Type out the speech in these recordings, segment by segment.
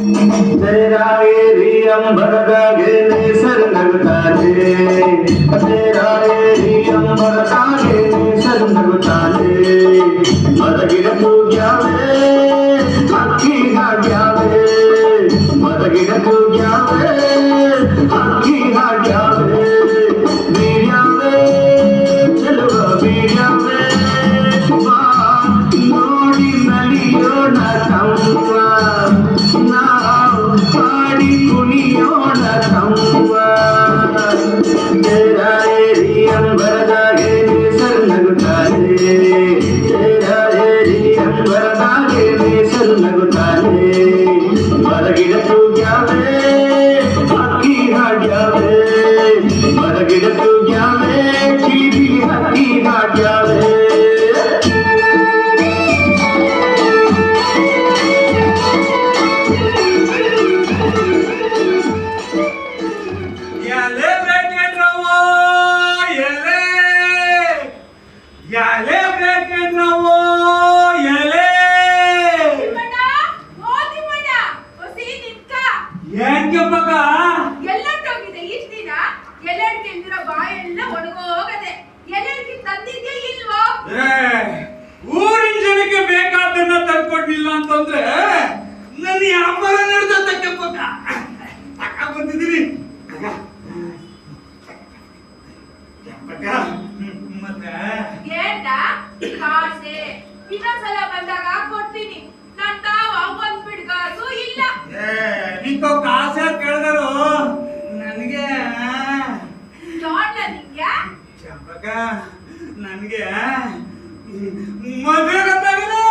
तेरा एरी अंबरदागे नेसर नगताले तेरा एरी अंबरदागे नेसर नगताले मरगिर तूग्यावे हक्की हाग्यावे मरगिर तूग्यावे हक्की हाग्यावे वीर्यावे चलुव वीर्यावे ನೋಡಿ ನಲಿಯೋಣ ತಮ್ಮ ನಾವು ಪಾಡಿ ಕುಣಿಯೋಣ ತಮ್ಮ तेरा एरी अंबरदागे नेसर नगताले तेरा एरी अंबरदागे नेसर नगताले मरगिर तूग्यावे हक्की हाग्यावे मरगिर तूग्यावे ಕಿವಿ ಹಕ್ಕಿ ಹಾಗ್ಯಾವೆ ಊರಿನ ಜನಕ್ಕೆ ಬೇಕಾದನ್ನ ತಂದ್ಕೊಡ್ಲಿಲ್ಲ ಅಂತಂದ್ರೆ ನನ್ನ ವ್ಯಾಪಾರ ನಡೆದ ತಕ್ಕ ಬಂದಿದ್ದೀನಿ ಮತ್ತೆ ಇನ್ನೊಂದ್ಸಲ ಬಂದಾಗ ಕೊಡ್ತೀನಿ ನನ್ ತಾವ ಒಂದ್ ಬಿಡ್ಗಾಸು ಇಲ್ಲ ನಿಂತ ಕಾಸೆ ಕೇಳಿದರು ನನಗೆ ಚಂಪಕ ನನಗೆ ಮದುವೆ ಗೊತ್ತಾಗಿದೆ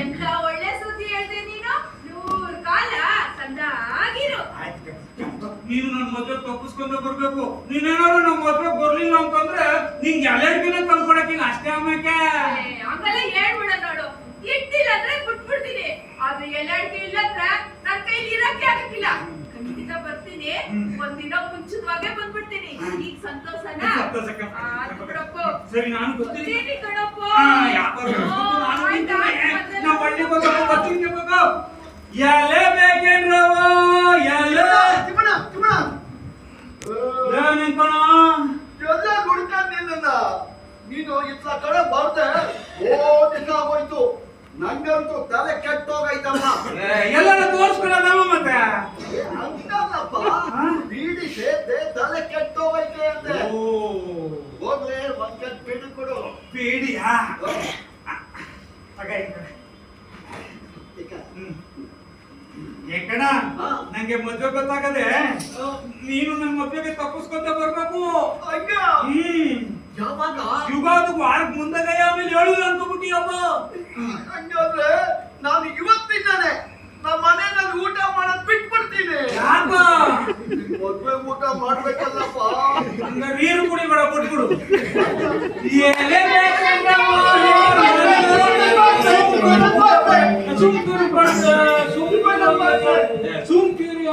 ಎಂತ ಒಳ್ಳೆ ಸುದ್ದಿ ಹೇಳ್ದೆ ನೀನು 100 ಕಾಲ ಸಂದಾಗಿರು ನೀನು ನನ್ನ ಮದುವೆ ತಪ್ಪಿಸ್ಕೊಂಡ ಬರ್ಬೇಕು ನೀನೇನಾದ್ರು ನಮ್ಮ ಮದುವೆ ಬರ್ಲಿಲ್ಲ ಅಂತಂದ್ರೆ ನಿಂಗೆ ಎಲ್ಲರಿಗಿನ ತಂದ್ಕೊಡಕ್ಕಿಲ್ಲ ಅಷ್ಟೇ ಆಮೇಲೆ ಹಂಗೆಲ್ಲ ಹೇಳ್ಬಿಡ ನೋಡು ಇಟ್ಟಿಲ್ಲ ಅಂದ್ರೆ ಬಿಟ್ಬಿಡ್ತೀನಿ ಆದ್ರೆ ಎಲ್ಲರಿಗೂ ಇಲ್ಲ ಅಂದ್ರೆ ನನ್ ಕೈಲಿ ಇರಕ್ಕೆ ಆಗಕ್ಕಿಲ್ಲ ಖಂಡಿತ ಬರ್ತೀನಿ ಒಂದಿನ ಮುಂಚಿತವಾಗೇ ಬಂದ್ಬಿಡ್ತೀನಿ ಈಗ ಸಂತೋಷನ ಸರಿ ನಾನು ಬರ್ತೀನಿ ಕಣಪ್ಪ ನಾವು ಒಳ್ಳೆ ಬರ್ತೀನಿ ಎಲೆ ಬೇಕೇನ್ರವ ಎಲೆ ನಿಂಕೋಣ ಎಲ್ಲ ಹುಡ್ಕಂದಿಲ್ಲ ನೀನು ಇತ್ತ ಕಡೆ ಬರ್ದೆ ದಿನ ಆಗೋಯ್ತು ನಂಗಂತೂ ತಲೆ ಕೆಟ್ಟೋಗೈತಮ್ಮ ಎಲ್ಲಾರ ತೋರ್ಸ್ಕೊಳ್ಳೋದಮ್ಮ ಮತ್ತೆ ಹಂಗಲ್ಲಪ್ಪ ಬೀಡಿ ಸೇದೆ ತಲೆ ಕೆಟ್ಟೋಗೈತೆ ಅಂದೆ ಹೋಗ್ಲೇ ಒಂದ್ ಕೆಟ್ಟ ಬೀಡಿ ಕೊಡು ಬೀಡಿಯಾ ಏಕಣ ನಂಗೆ ಮದ್ವೆ ಗೊತ್ತಾಗದೆ ನೀನು ನನ್ನ ಮದ್ವೆಗೆ ತಪ್ಪಿಸ್ಕೊಂತ ಬರ್ಬೇಕು ಯಾವಾಗ ಯುಗಾದ ವಾರಕ್ಕೆ ಮುಂದಾಗಯ್ಯ ಆಮೇಲೆ ಹೇಳಿಲ್ಲ ಅನ್ಕೋಬಿಟ್ಟಿಯಪ್ಪ ಹಂಗಾದ್ರೆ ನಾನು ಇವತ್ತಿಂದಾನೆ ನಮ್ಮ ಮನೆಯಲ್ಲಿ ಊಟ ಮಾಡೋದ್ ಬಿಟ್ಬಿಡ್ತೀನಿ ಯಾಕ ಮದ್ವೆ ಊಟ ಮಾಡ್ಬೇಕಲ್ಲಪ್ಪ ಹಂಗ ನೀರು ಕುಡಿಬೇಡ ಬಿಟ್ಬಿಡು ಎಲೆ ಸುಮ್ಕಿರಿ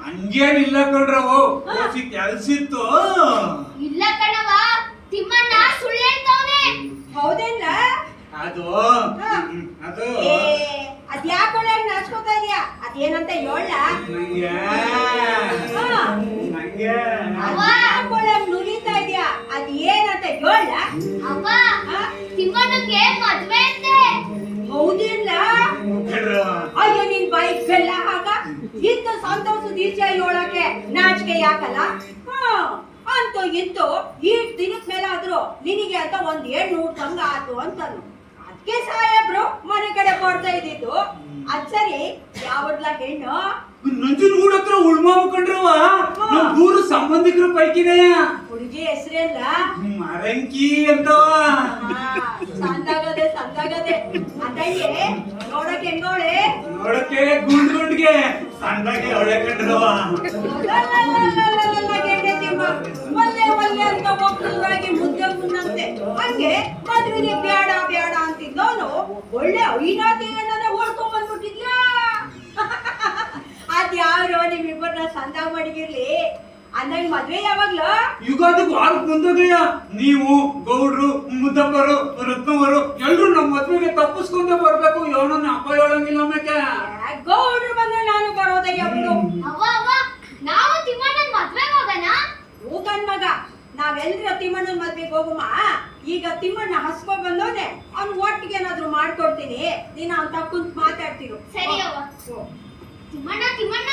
ಹಂಗೇನಿಲ್ಲ ಕಣ್ರವು ಕೆಲ್ಸಿತ್ತು ಇಲ್ಲ ಕಣವ ತಿಮ್ಮಣ್ಣ ಸುಳ್ಳು ಹೇಳ್ತಾವನೆ ಹೌದೇನ ಅದು ಅದ್ಯಾಕೊಳ ನಾಚ್ಕೋತಾ ಇದೀಯಾ ಅದೇನಂತ ಹೇಳ ಅದ್ಯಾಕೊಳ ನುಲಿತಾ ಇದೀಯಾ ಅದೇನಂತ ಹೇಳ ಅವ್ವ ತಿಮ್ಮಣ್ಣಂಗೆ ಮದ್ವೆ ಅಂತೆ ಹೌದಿಲ್ಲ ಅಯ್ಯೋ ನಿನ್ ಬೈಕ್ ಬೆಲ್ಲ ಆಗ ಇಂತ ಸಂತೋಷದ ಈಚೆ ಹೇಳಕ್ಕೆ ನಾಚಿಕೆ ಯಾಕಲ್ಲ ಅಂತೂ ಇಂತೂ ಈಟ್ ದಿನಕ್ ಮೇಲಾದ್ರು ನಿನಗೆ ಅಂತ ಒಂದ್ 700 ತಂಗ ಆತು ಅಂತಾನು ಅದಕ್ಕೆ ಸಾಹೇಬ್ರು ಮನೆ ಕಡೆ ಕೊಡ್ತಾ ಇದ್ದಿದ್ದು ಅದ್ ಸರಿ ಯಾವಡ್ಲ ಹೆಣ್ಣು ನಂಜನಗೂಡ ಹತ್ರ ಉಳ್ಮಾವ ಕಂಡ್ರವ ನಮ್ ಊರು ಸಂಬಂಧಿಕರ ಪೈಕಿನೇ ಹುಡುಗಿ ಹೆಸರೆಲ್ಲ ಮರಂಕಿ ಅಂತವ ಸಂದಾಗದೆ ಅದಯ್ಯೆ ನೋಡಕ್ ಹೆಂಗೋಳೆ ನೋಡಕ್ಕೆ ಗುಂಡ್ಗೆ ಸಂದಾಗೆ ಅವಳೆ ಕಂಡ್ರವ ಒಲ್ಲೆ ಅಂತ ಒಬ್ಬರಾಗಿ ಮುದ್ದೆ ಹಂಗೆ ಮದ್ವೆಗೆ ಬೇಡ ಬೇಡ ಅಂತಿದ್ದವನು ಒಳ್ಳೆ ಐನಾತಿಗಳನ್ನ ಓಡ್ಕೊಂಡ್ ಬಂದ್ಬಿಟ್ಟಿದ್ಯಾ. ಅದ್ಯಾವ್ರೋ ನಿಮ್ಮಿಬ್ಬರನ್ನ ಸಂದ ಮಡಗಿರ್ಲಿ ಅಂದಂಗ್ ಮದ್ವೆ ಯಾವಾಗ್ಲ? ಯುಗಾದಿಗೆ ವಾರಕ್ಕೆ ಮುಂದೋಗಯ್ಯ. ನೀವು ಗೌಡ್ರು, ಮುದ್ದಪ್ಪರು, ರತ್ನವರು ಎಲ್ರು ನಮ್ಮ ಮದ್ವೆಗೆ ತಪ್ಪಿಸ್ಕೊಂಡೇ ಬರ್ಬೇಕು. ಯೋನನ್ನ ಅಪ್ಪ ಹೇಳಂಗಿಲ್ಲ ಆಮೇಲೆ. ಗೌಡ್ರು ಬಂದ್ರೆ ನಾನು ಬರೋದಯ್ಯ ಬಿಡು. ಅವ್ವ ಅವ್ವ ನಾವು ತಿಮ್ಮಣ್ಣನ ಮದ್ವೆಗೆ ಹೋಗೋಣ. ಹೋಗನ್ ಮಗ, ನಾವೆಲ್ರ ತಿಮ್ಮಣ್ಣನ ಮದ್ವೆಗೆ ಹೋಗುಮ. ಈಗ ತಿಮ್ಮಣ್ಣ ಹಸ್ಕೊ ಬಂದವನೆ, ಅವ್ನ್ ಒಟ್ಟಿಗೆ ಏನಾದ್ರು ಮಾಡ್ಕೊಡ್ತೀನಿ. ನೀನ್ ಅಂತ ಕುಂತ್ ಮಾತಾಡ್ತೀರು. ಸರಿ ಅವ್ವ. ತಿಮ್ಮಣ್ಣ ತಿಮ್ಮಣ್ಣ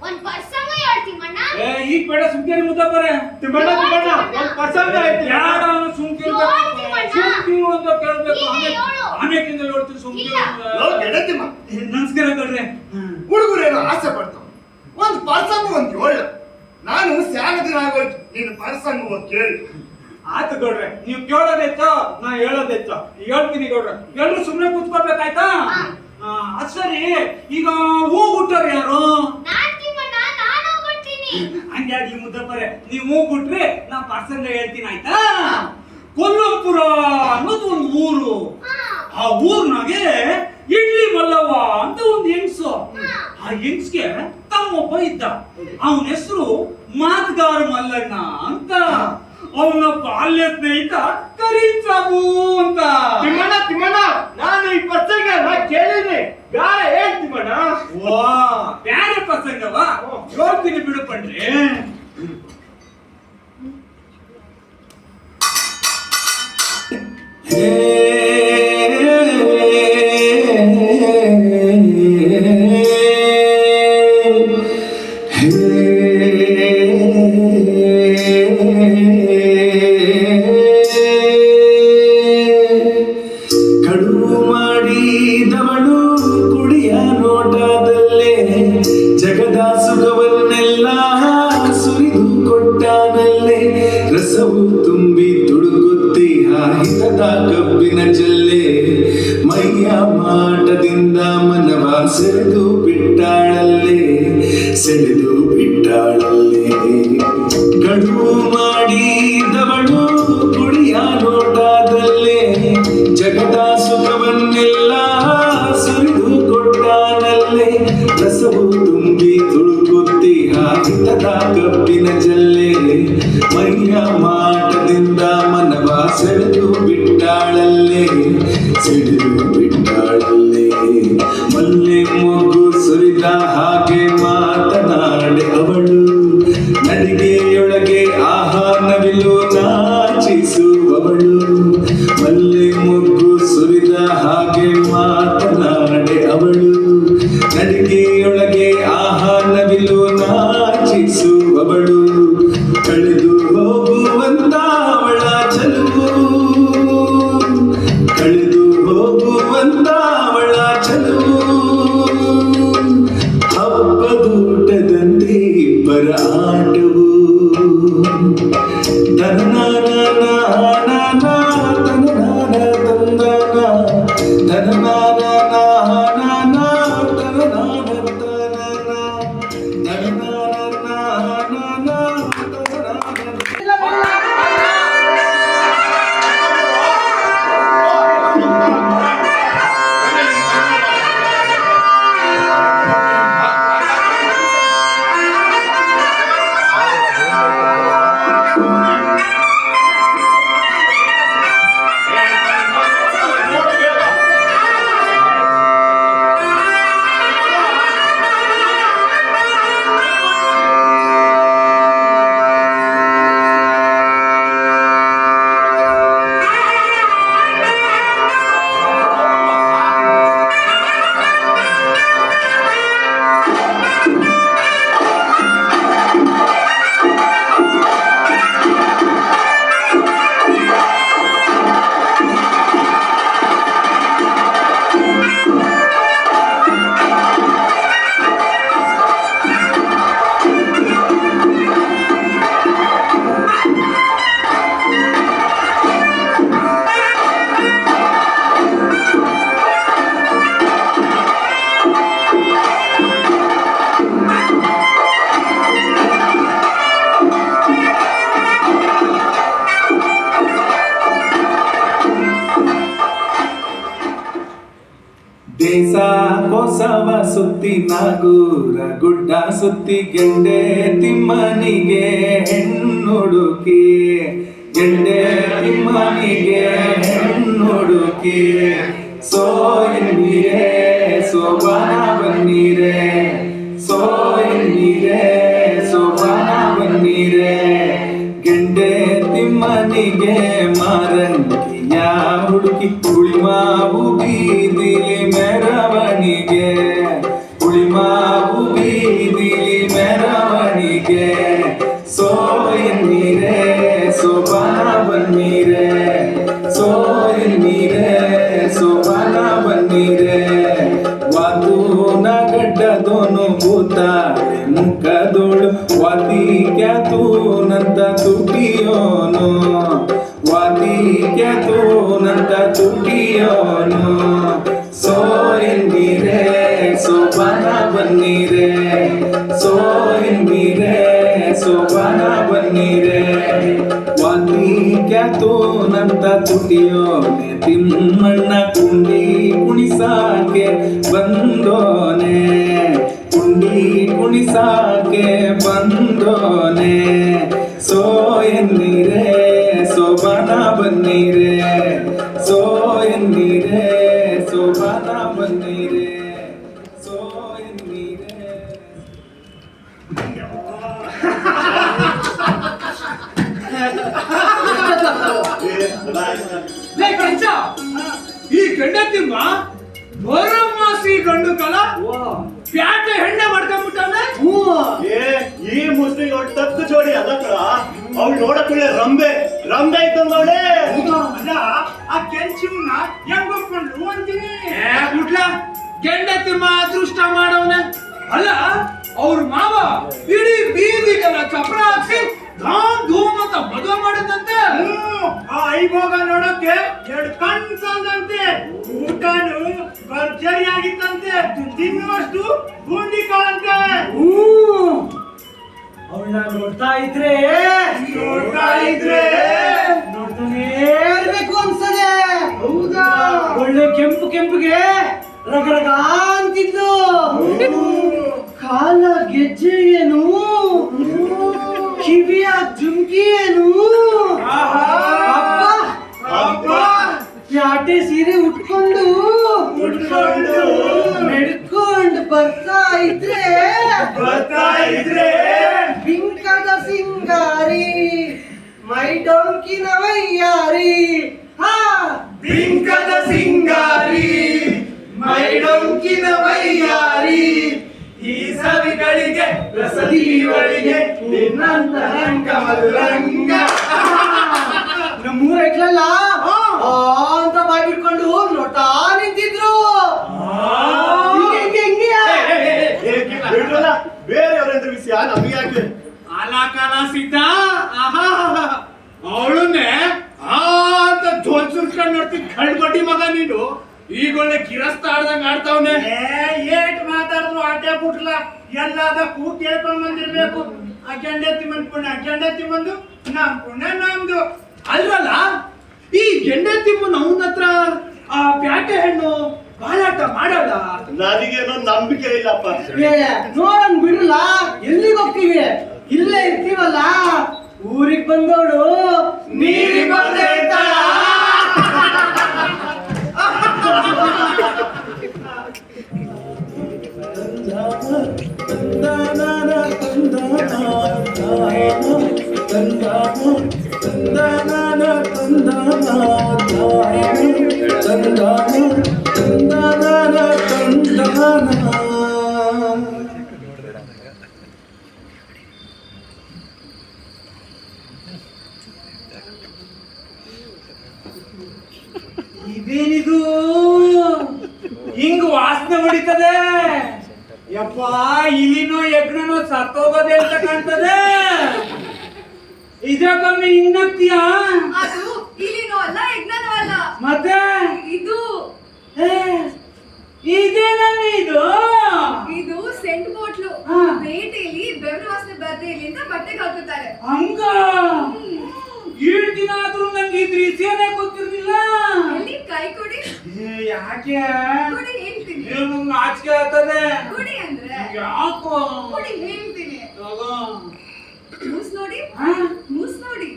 ಒಂದ್ ಪರ್ಸಂಗ ಹೇಳ್ ತಿಮ್ಮಣ್ಣ. ಈಗ ಬೇಡ ಸುಮ್ಕೇರಿ ಮುದ್ದಪ್ಪರೆ. ತಿಮ್ಮಣ್ಣ ಒಂದ್ ಪರ್ಸಂಗ ಐತಿ. ಬೇಡ ಸುಮ್ಕೇರಿ ಸುಮ್ಕಿರು ಅಂತ ಕೇಳ್ಬೇಕು. ಆಮೇಕಿಂದ ಹೇಳ್ತೀವಿ ಸುಮ್ಕಿರು. ನಮಸ್ಕಾರ ಗೌಡ್ರೆ. ಹುಡುಗರೇನು ಆಸೆ ಪಡ್ತಾವ, ಒಂದ್ ಪರ್ಸಂಗ ಒಂದ್ ಹೇಳು. ನಾನು ಸ್ಯಾನ ದಿನ ಆಗೋಯ್ತು, ನೀನು ಪರ್ಸಂಗ ಒಂದ್ ಕೇಳಿ. ಆಯ್ತು ಗೌಡ್ರೆ, ನೀವು ಕೇಳೋದೆಚ್ಚ, ನಾ ಹೇಳೋದೆಚ್ಚ. ಹೇಳ್ತೀನಿ ಗೌಡ್ರೆ, ಎಲ್ರು ಸುಮ್ನೆ ಕೂತ್ಕೋಬೇಕಾಯ್ತಾ? ಅದ್ ಸರಿ, ಈಗ ಹೋಗ್ಬಿಟ್ಟವ್ರು ಯಾರು? ನಾನ್ ತಿಮ್ಮಣ್ಣ, ನಾನು ಹೋಗ್ಬಿಡ್ತೀನಿ. ಹಂಗೆ ಆಗ್ಲಿ ಮುದ್ದಪ್ಪರೆ, ನೀವು ಹೋಗ್ಬಿಟ್ರೆ ನಾ ಪರ್ಸಂಗ ಹೇಳ್ತೀನಿ ಆಯ್ತಾ? ಕೊಲ್ಲಂಪುರ ಅನ್ನೋದು ಒಂದು ಊರು. ಆ ಊರ್ನಾಗೆ ಇಡ್ಲಿ ಮಲ್ಲವ್ವ ಅಂತ ಒಂದು ಹೆಂಗ್ಸು. ಆ ಹೆಂಗ್ಸ್ಗೆ ತಮ್ಮೊಬ್ಬ ಇದ್ದ. ಅವನ ಹೆಸರು ಮಾತುಗಾರ ಮಲ್ಲಣ್ಣ ಅಂತ. ಅವನ ಬಾಲ್ಯ ಸ್ನೇಹಿತ ಕರೀಂ ಸಾಬು ಅಂತ. ತಿಮ್ಮಣ್ಣ ನಾನು ಈ ಪರ್ಸಂಗ ಕೇಳಿನಿ, ಬೇಡ ಹೇಳ್ ತಿಮ್ಮಣ್ಣ. ವಾ, ಬ್ಯಾರೆ ಪ್ರಸಂಗವ ಹೇಳ್ತೀನಿ ಬಿಡು ಪಂಡ್ರಿ. ಕಡು ಮಾಡಿದವಳು ಕುಡಿಯ ನೋಟದಲ್ಲೇ ಜಗದ ಸುಖವನ್ನೆಲ್ಲ ಸುರಿದು ಕೊಟ್ಟಾನಲ್ಲೇ. ರಸವು ತುಂಬಿ ತುಡುಕುತ್ತಿ ಹಿತದ ಕಬ್ಬಿನ ಜಲ್ಲೆ. ಮೈಯ ಮಾಟದಿಂದ ಮನವ ಸೆಳೆದು ಬಿಟ್ಟಾಳಲ್ಲೇ, ಸೆಳೆದು ಬಿಟ್ಟಾಳಲ್ಲೇ. ಕಡು ಮಾಡಿದವಳು ಕುಡಿಯ ನೋಟದಲ್ಲೇ ಜಗದ ಸುಖವನ್ನೆಲ್ಲ ಸುರಿದು ಕೊಟ್ಟಾನಲ್ಲೇ. ರಸವು ತುಂಬಿ ತುಳುಕುತ್ತಿ ಹಿತದ ಕಬ್ಬಿನ ಜಲ್ಲೆ. ಮೈಯ ಮಾಟದಿಂದ ಮನವ ಸೆಳೆದು ಬಿಟ್ಟಾಳಲ್ಲೇ, ಸೆಳೆದು ಬಿಟ್ಟಾಳಲ್ಲೇ. ಮಲ್ಲೆ ಮೊಗ್ಗು ಸುರಿದ ಹಾಗೆ ಮಾತನಾಡೆ ಅವಳು. ನಡಿಗೆಯೊಳಗೆ ಆಹಾರವಿಲು ನಾಚಿಸುವವಳು. ಮಲ್ಲೆ ಮೊಗ್ಗು ಸುರಿದ ಹಾಗೆ ಮಾತನಾಡೆ ಅವಳು. ನಡಿಗೆಯೊಳಗೆ ಆಹಾರವಿಲು ನಾಚಿಸುವವಳು. ಕಳೆದು ಹೋಗುವಂತ ಅವಳ ಚಲುವು, ಕಳೆದು ಹೋಗುವಂತ ಅವಳ ಚಲುವು. ಹಬ್ಬದೂಟದಂತೆ ಇಬ್ಬರ ಆಟವು. ದನ ನೇಸ ಕೊಸವ ಸುತ್ತಿ ನಾಗೂರ ಗುಡ್ಡ ಸುತ್ತಿ ಗೆಂಡೆ ತಿಮ್ಮನಿಗೆ ಹೆಣ್ಣುಡುಕಿ ಗೆಂಡೆ ತಿಮ್ಮನಿಗೆ ಹೆಣ್ಣುಡುಕಿ ಸೋ ಎನ್ನೀರೆ ಸೋಬಾನ ಬನ್ನೀರೆ ಸೋ ಎನ್ನೀರೆ ಸೋಬಾನ ಬನ್ನೀರೆ ಗೆಂಡೆ ತಿಮ್ಮನಿಗೆ ಮಾರಂಗಿಯ ಹುಡುಕಿ ಉಳಿಮಾವು ಬೀದಿಲಿ ಮೆರವಣಿಗೆ ಉಳಿಮಾವು ಬೀದಿಲಿ ಮೆರವಣಿಗೆ ಸೋ ಎನ್ನೀರೆ ಸೋಬಾನ ಬನ್ನೀರೆ ಸೋ ಎನ್ನೀರೆ ಸೋಬಾನ ಬನ್ನೀರೆ ವಾತು ನಗಡ್ಡದೋನು ಭೂತಾಳೆ ಮುಖದೋಳು ವಾತಿ ಕ್ಯಾತೂನಂತ ತುಟಿಯೋನು ವಾತಿ ಕ್ಯಾತೂನಂತ ತುಟಿಯೋನು ಸೋ ಎನ್ನೀರೆ ಸೋಬಾನ ಬನ್ನೀರೆ ಸೋ ಎನ್ನೀರೆ ಸೋಬಾನ ಬನ್ನೀರೆ ವಾತಿ ಕ್ಯಾತೂನಂತ ತುಟಿಯೋನೆ ತಿಮ್ಮಣ್ಣ ಕುಂಡಿ ಕುಣಿಸಾಕೆ ಬಂದೋನೆ ಕುಂಡಿ ಕುಣಿಸಾಕೆ ಬಂದೋನೆ ಸೋ ಎನ್ನೀರೆ ಸೋಬಾನ ಬನ್ನೀರೆ ಸೋ ಎನ್ನೀರೆ ಸೋಬಾನ ಬನ್ನೀರೆ ಸೋ ಎನ್ನೀರೆ ಲೇ ಕಂಚ, ಈ ಗಂಡತಿಮ್ಮ ಬರಮಾಸಿ ಗಂಡು ಕಲ ಪ್ಯಾಟೆ ಹೆಣ್ಣೆ ಮಾಡ್ಕೊಂಡ್ಬಿಟ್ಟಾನೆ. ಈ ಮುಸ್ಲಿಂ ಅವ್ಳು ತಕ್ಕು ಜೋಡಿ ಅಲ್ಲ ಕಣ, ಅವ್ಳು ನೋಡಕ್ಕಳೆ ರಂಬೆ ರಂಬೆ ಐತ ನೋಡೆ. ಅಲ್ಲ ಆ ಕೆಂಚಿಮ್ನ ಹೆಂಗ್ ಒಪ್ಕೊಂಡ್ರು ಅಂತೀನಿ. ಬಿಡ್ಲ ಗೆಂಡತಿಮ್ಮ ಅದೃಷ್ಟ ಮಾಡವನೆ. ಅಲ್ಲ ಅವ್ರ ಮಾವ ಇಡೀ ಬೀದಿಗೆಲ್ಲ ಚಪ್ರ ಹಾಕ್ಸಿ ಧಾಮ್ ಧೂಮ್ ಅಂತ ಮದುವೆ ಮಾಡಿದಂತೆ. ಆ ಐಭೋಗ ನೋಡಕ್ಕೆ ಎರಡು ಕಣ್ಣು ಸಾಲದಂತೆ. ಊಟನು ಭರ್ಜರಿ ಆಗಿತ್ತಂತೆ, ತಿನ್ನುವಷ್ಟು ಬೂಂದಿ ಕಾಳಂತೆ. ಅವಳನ್ನ ನೋಡ್ತಾ ಇದ್ರೆ ನೋಡ್ತಾನೇ ಇರ್ಬೇಕು ಅನ್ಸದೆ. ಹೌದಾ? ಒಳ್ಳೆ ಕೆಂಪು ಕೆಂಪಿಗೆ ರಗರಗ ಅಂತಿದ್ಲು. ಕಾಲ ಗೆಜ್ಜೆ ಏನು, ಕಿವಿಯ ಜುಮ್ಕಿ ಏನು, ಅಪ್ಪ ಪ್ಯಾಟೆ ಸೀರೆ ಉಟ್ಕೊಂಡು ನಡ್ಕೊಂಡು ಬರ್ತಾ ಇದ್ರೆ ಬಿಂಕದ ಸಿಂಗಾರಿ ಮೈ ಡೊಂಕಿನ ವೈಯಾರಿ. ಬಿಂಕದ ಸಿಂಗಾರಿ ಮೈ ಡೊಂಕಿನ ವೈಯಾರಿ, ಈ ಸವಿಗಳಿಗೆ ರಸದೀವಳಿಗೆ ನಿನ್ನಂತ ರಂಗ ಮಧುರಂಗ. ನಮ್ಮೂರ ಐಕ್ಲಲ್ಲ ಅಂತ ಬಾಯ್ ಬಿಟ್ಕೊಂಡು ನೋಡ್ತಾ ನಿಂತಿದ್ರು. ಬಿಡ್ರಲ್ಲ, ಬೇರೆಯವ್ರ ವಿಷಯ ನಮಗೆ ಯಾಕೆ? ಕಾಲ ಸಿದ್ಧ ಅವಳನ್ನೇ ಅಂತ ಜೋಲ್ ಸುರ್ಸ್ಕೊಂಡ್ ನೋಡ್ತೀನಿ. ಕಳ್ಬಡ್ಡಿ ಮಗ ನೀನು ಈಗ ಒಳ್ಳೆ ಕಿರಸ್ತ ಆಡ್ದಂಗ ಆಡ್ತಾವನೆ. ಏಟ್ ಮಾತಾಡಿದ್ರು ಅಡ್ಡೆ ಬಿಟ್ಲ. ಎಲ್ಲದಕ್ಕೂ ಕೇಳ್ಕೊಂಡ್ ಬಂದಿರ್ಬೇಕು. ಆ ಗೆಂಡತಿ ಮಂದ್ ಪುಣ್ಯ ಗೆಂಡತಿ ಮಂದು, ನಮ್ ಪುಣ್ಯ ನಮ್ದು. ಅಲ್ವಲ್ಲ ಈ ಗೆಂಡೆ ತಿಮ್ಮನ ಅವನ ಹತ್ರ ಆ ಪ್ಯಾಟೆ ಹೆಣ್ಣು ಬಾಲಾಟ ಮಾಡಲ್ಲ. ನನಗೇನೋ ನಂಬಿಕೆ ಇಲ್ಲಪ್ಪ. ನೋಡಂಗ್ ಬಿಡಲ್ಲ, ಎಲ್ಲಿಗೆ ಹೋಗ್ತೀವಿ? ಇಲ್ಲೇ ಇರ್ತೀವಲ್ಲ. ಊರಿಗೆ ಬಂದವಳು ನೀರಿಗೆ ಬಂದೇ ಇರ್ತಾಳ. ಇದೇನಿದು ಹಿಂಗ್ ವಾಸನೆ ಹೊಡಿತದೆ? ಯಪ್ಪ, ಇಲಿನೋ ಯಜ್ಞನೋ ಸತ್ತೋಗೋದೆ ಅಂತ ಕಾಣ್ತದೆ. ಇದಕ್ಕೊಮ್ಮೆ ಇನ್ನಕ್ತಿಯ? ಅದು ಇಲಿನೋ ಅಲ್ಲ, ಯಜ್ಞನೋ ಅಲ್ಲ, ಮತ್ತೆ ಇದು ಇದೇನಲ್ಲ ಇದು? ಇದು ಸೆಂಟ್ ಬಾಟ್ಲು. ಹಾ. ಬೇಟೆಯಲ್ಲಿ ಬೆವರು ವಾಸನೆ ಬರ್ದೇ ಇಲ್ಲಿ ಅಂತ ಬಟ್ಟೆಗೆ ಹಾಕುತ್ತಾರೆ. ಹಂಗ ಏಳು ದಿನ ಆದ್ರೂ ನಂಗೆ ಇದ್ರ ವಿಷಯನೇ ಗೊತ್ತಿರ್ಲಿಲ್ಲ. ಎಲ್ಲಿ ಕೈ ಕೊಡಿ, ಯಾಕೆ ಕೊಡಿ ಹೇಳ್ತೀನಿ. ಏನು ನಾಚಿಕೆ ಆಗ್ತದೆ ಕುಡಿ ಅಂದ್ರೆ ಯಾಕೋ ಕುಡಿ ಹೇಳ್ತೀನಿ. ತಗೋ. ಮೂಸ್ ನೋಡಿ, ಹಾ? ಮೂಸ್ ನೋಡಿ.